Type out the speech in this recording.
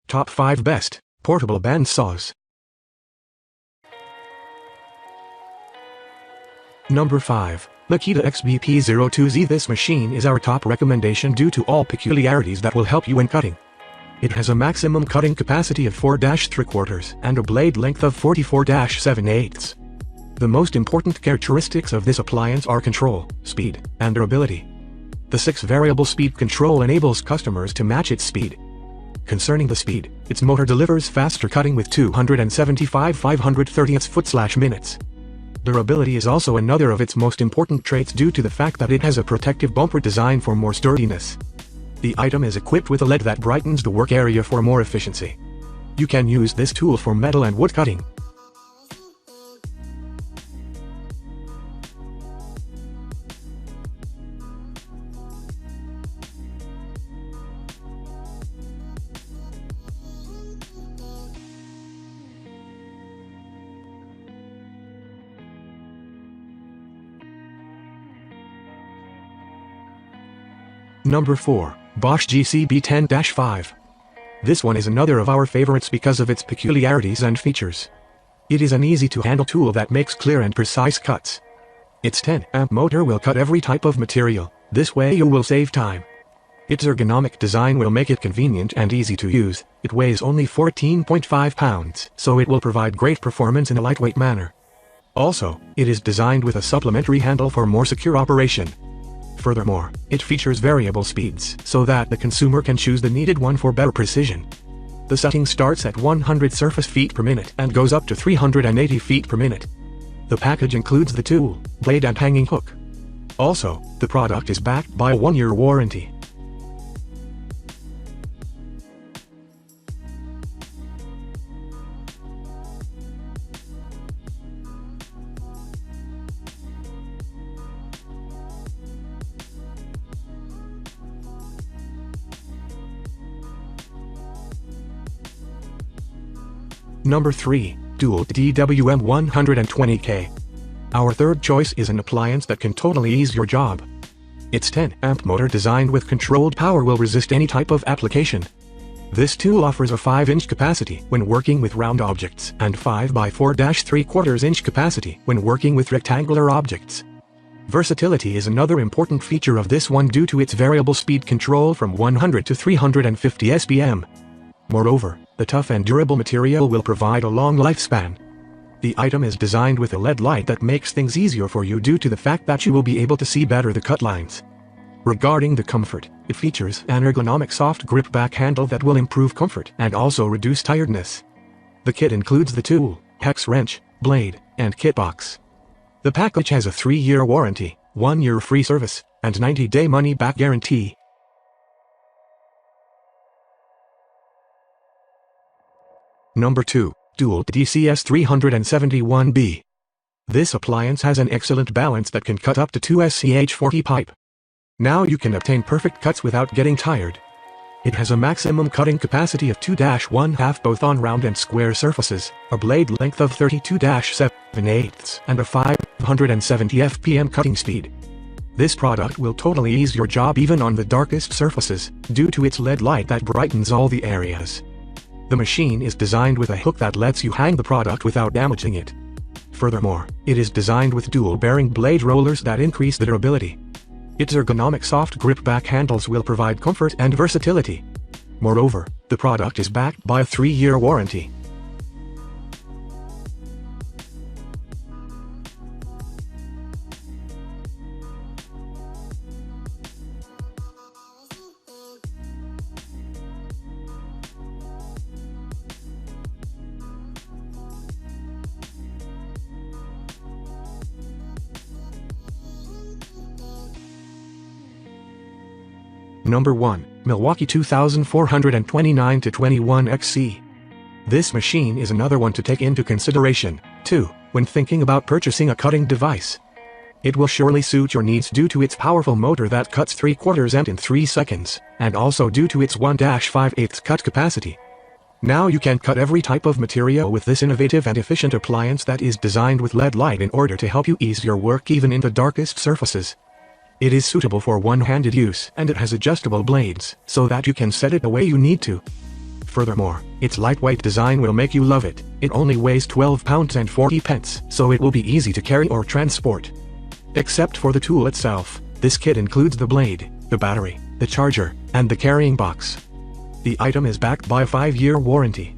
Top 5 Best Portable Bandsaws. Number 5. Makita XBP02Z. This machine is our top recommendation due to all peculiarities that will help you in cutting. It has a maximum cutting capacity of 4-3/4 and a blade length of 44-7/8. The most important characteristics of this appliance are control, speed, and durability. The 6-variable speed control enables customers to match its speed. Concerning the speed, its motor delivers faster cutting with 275 530ths foot/minutes. Durability is also another of its most important traits due to the fact that it has a protective bumper design for more sturdiness. The item is equipped with a LED that brightens the work area for more efficiency. You can use this tool for metal and wood cutting. Number 4. Bosch GCB10-5. This one is another of our favorites because of its peculiarities and features. It is an easy-to-handle tool that makes clear and precise cuts. Its 10-amp motor will cut every type of material. This way you will save time. Its ergonomic design will make it convenient and easy to use. It weighs only 14.5 pounds, so it will provide great performance in a lightweight manner. Also, it is designed with a supplementary handle for more secure operation. Furthermore, it features variable speeds so that the consumer can choose the needed one for better precision. The setting starts at 100 surface feet per minute and goes up to 380 feet per minute. The package includes the tool, blade and hanging hook. Also, the product is backed by a 1-year warranty. Number 3. Dual DWM 120K. Our third choice is an appliance that can totally ease your job. Its 10-amp motor designed with controlled power will resist any type of application. This tool offers a 5-inch capacity when working with round objects and 5 by 4-3/4-inch capacity when working with rectangular objects. Versatility is another important feature of this one due to its variable speed control from 100 to 350 SPM. Moreover, the tough and durable material will provide a long lifespan. The item is designed with a LED light that makes things easier for you due to the fact that you will be able to see better the cut lines. Regarding the comfort, it features an ergonomic soft grip back handle that will improve comfort and also reduce tiredness. The kit includes the tool, hex wrench, blade, and kit box. The package has a 3-year warranty, 1-year free service, and 90-day money-back guarantee. Number 2. Dual DCS 371B. This appliance has an excellent balance that can cut up to 2 SCH40 pipe. Now you can obtain perfect cuts without getting tired. It has a maximum cutting capacity of 2-1/2 both on round and square surfaces, a blade length of 32-7/8, and a 570 FPM cutting speed. This product will totally ease your job even on the darkest surfaces, due to its LED light that brightens all the areas. The machine is designed with a hook that lets you hang the product without damaging it. Furthermore, it is designed with dual bearing blade rollers that increase the durability. Its ergonomic soft grip back handles will provide comfort and versatility. Moreover, the product is backed by a 3-year warranty. Number 1. Milwaukee 2429-21XC. This machine is another one to take into consideration, too, when thinking about purchasing a cutting device. It will surely suit your needs due to its powerful motor that cuts 3/4 and in 3 seconds, and also due to its 1-5/8 cut capacity. Now you can cut every type of material with this innovative and efficient appliance that is designed with LED light in order to help you ease your work even in the darkest surfaces. It is suitable for one-handed use and it has adjustable blades so that you can set it the way you need to. Furthermore, its lightweight design will make you love it. It only weighs 12 pounds and 40 pence, so it will be easy to carry or transport. Except for the tool itself, this kit includes the blade, the battery, the charger, and the carrying box. The item is backed by a 5-year warranty.